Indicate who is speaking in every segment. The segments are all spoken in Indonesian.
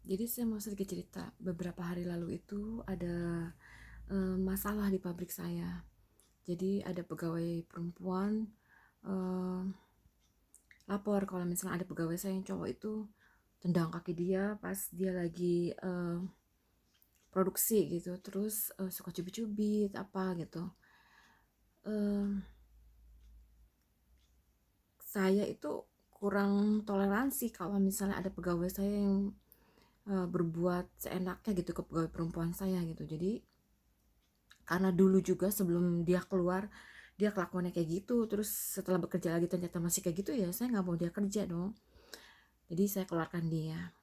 Speaker 1: Jadi saya mau sedikit cerita. Beberapa hari lalu itu ada masalah di pabrik saya. Jadi ada pegawai perempuan eh, lapor kalau misalnya ada pegawai saya yang cowok itu tendang kaki dia pas dia lagi produksi gitu. Terus suka cubit-cubit apa gitu. Eh, saya itu kurang toleransi kalau misalnya ada pegawai saya yang berbuat seenaknya gitu ke pegawai perempuan saya gitu. Jadi karena dulu juga sebelum dia keluar dia kelakuannya kayak gitu, terus setelah bekerja lagi ternyata masih kayak gitu, ya saya nggak mau dia kerja dong. Jadi saya keluarkan dia.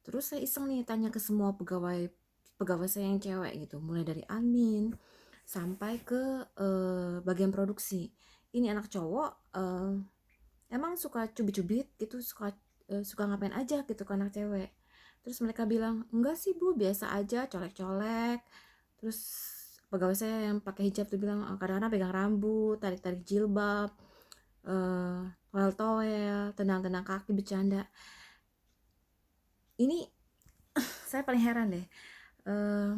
Speaker 1: Terus saya iseng nih tanya ke semua pegawai pegawai saya yang cewek gitu, mulai dari admin sampai ke bagian produksi. Ini anak cowok emang suka cubit-cubit gitu, suka ngapain aja gitu ke anak cewek. Terus mereka bilang, enggak sih bu, biasa aja, colek-colek. Terus pegawai saya yang pakai hijab tuh bilang, kadang-kadang pegang rambut, tarik-tarik jilbab, toel-toel, tendang-tendang kaki, bercanda. Ini saya paling heran deh. Eh,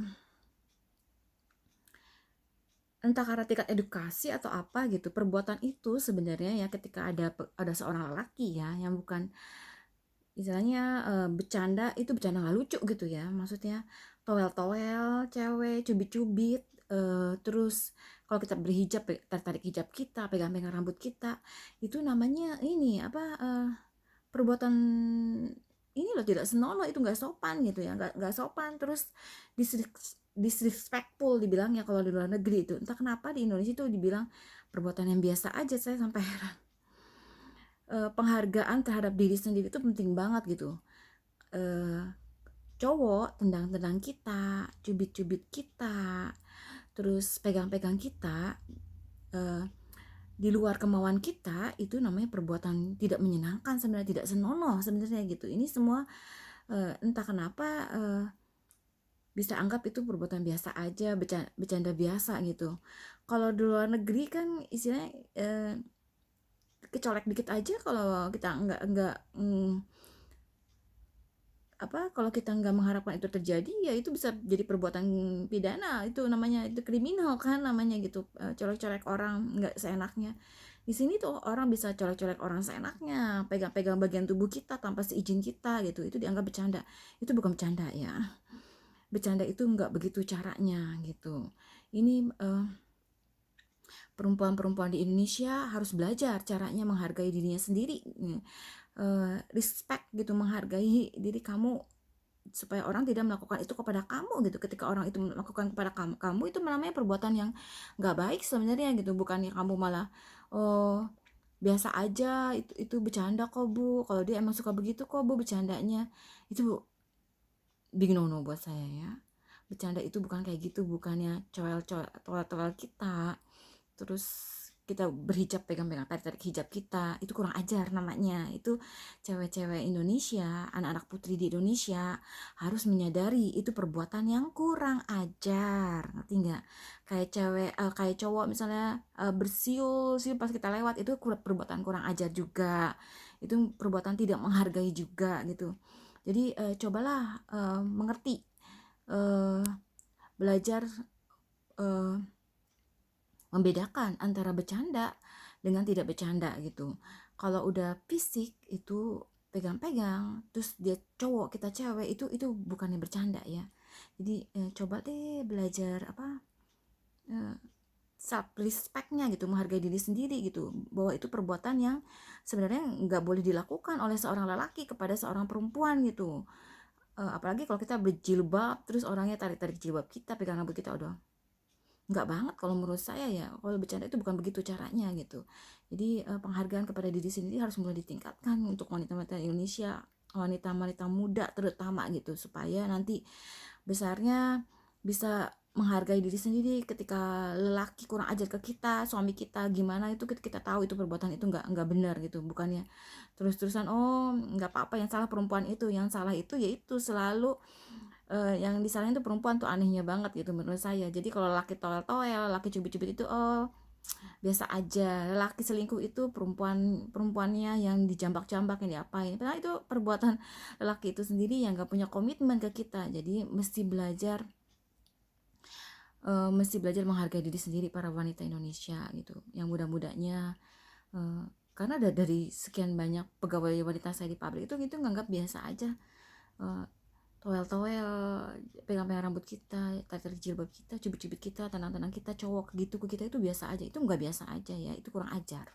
Speaker 1: Entah karena tingkat edukasi atau apa gitu, perbuatan itu sebenarnya ya ketika ada seorang lelaki ya yang bukan istilahnya bercanda, itu bercanda nggak lucu gitu ya, maksudnya toel-toel cewek, cubit-cubit, terus kalau kita berhijab tarik-tarik hijab kita, pegang-pegang rambut kita, itu namanya ini apa, perbuatan ini loh, tidak senonoh, itu nggak sopan gitu ya, nggak sopan. Terus disrespectful dibilangnya kalau di luar negeri itu, entah kenapa di Indonesia itu dibilang perbuatan yang biasa aja. Saya sampai heran. Penghargaan terhadap diri sendiri itu penting banget gitu. eh, Cowok tendang-tendang kita, cubit-cubit kita, terus pegang-pegang kita, eh, di luar kemauan kita, itu namanya perbuatan tidak menyenangkan sebenarnya, tidak senonoh sebenarnya gitu. Ini semua entah kenapa bisa anggap itu perbuatan biasa aja, bercanda biasa gitu. Kalau di luar negeri kan istilahnya kecolek dikit aja, kalau kita nggak kalau kita nggak mengharapkan itu terjadi, ya itu bisa jadi perbuatan pidana, itu namanya, itu kriminal kan namanya gitu. Colek-colek orang nggak seenaknya. Di sini tuh orang bisa colek-colek orang seenaknya, pegang-pegang bagian tubuh kita tanpa seizin kita gitu, itu dianggap bercanda. Itu bukan bercanda ya, bercanda itu nggak begitu caranya gitu. Ini perempuan-perempuan di Indonesia harus belajar caranya menghargai dirinya sendiri, respect gitu, menghargai diri kamu, supaya orang tidak melakukan itu kepada kamu gitu. Ketika orang itu melakukan kepada kamu, itu namanya perbuatan yang nggak baik sebenarnya gitu. Bukannya kamu malah, oh biasa aja, itu bercanda kok bu, kalau dia emang suka begitu kok bu bercandanya. Itu big no no buat saya ya. Bercanda itu bukan kayak gitu, bukannya coel-coel kita, terus kita berhijab, pegang-pegang tarik-tarik hijab kita, itu kurang ajar namanya. Itu cewek-cewek Indonesia, anak-anak putri di Indonesia harus menyadari itu perbuatan yang kurang ajar, ngerti nggak? Kayak cewek, kayak cowok misalnya bersiul siul pas kita lewat, itu perbuatan kurang ajar juga, itu perbuatan tidak menghargai juga gitu. Jadi cobalah mengerti, eh, belajar eh, membedakan antara bercanda dengan tidak bercanda gitu. Kalau udah fisik itu pegang-pegang, terus dia cowok kita cewek, itu bukannya bercanda ya. Jadi coba deh belajar eh, self respectnya gitu, menghargai diri sendiri gitu, bahwa itu perbuatan yang sebenarnya nggak boleh dilakukan oleh seorang lelaki kepada seorang perempuan gitu. Apalagi kalau kita berjilbab terus orangnya tarik-tarik jilbab kita, pegang rambut kita, udah nggak banget kalau menurut saya ya. Kalau bercanda itu bukan begitu caranya gitu. Jadi penghargaan kepada diri sendiri harus mulai ditingkatkan untuk wanita-wanita Indonesia, wanita-wanita muda terutama gitu, supaya nanti besarnya bisa menghargai diri sendiri. Ketika lelaki kurang ajar ke kita, suami kita gimana, itu kita tahu itu perbuatan itu nggak benar gitu. Bukannya terus-terusan, oh nggak apa-apa, yang salah perempuan itu, yang salah itu yaitu selalu yang disalahin tuh perempuan tuh, anehnya banget gitu menurut saya. Jadi kalau laki toel-toel, laki cubit-cubit itu, oh biasa aja. Lelaki selingkuh itu perempuannya yang dijambak-jambak, yang diapain. Padahal itu perbuatan lelaki itu sendiri yang gak punya komitmen ke kita. Jadi mesti belajar menghargai diri sendiri, para wanita Indonesia gitu. Yang muda-mudanya, eh, karena dari sekian banyak pegawai wanita saya di pabrik itu gitu nganggap biasa aja, eh, toel-toel, pegang-pegang rambut kita, tarik jilbab kita, cubit-cubit kita, tenang-tenang kita, cowok gitu ke kita itu biasa aja. Itu nggak biasa aja ya, itu kurang ajar.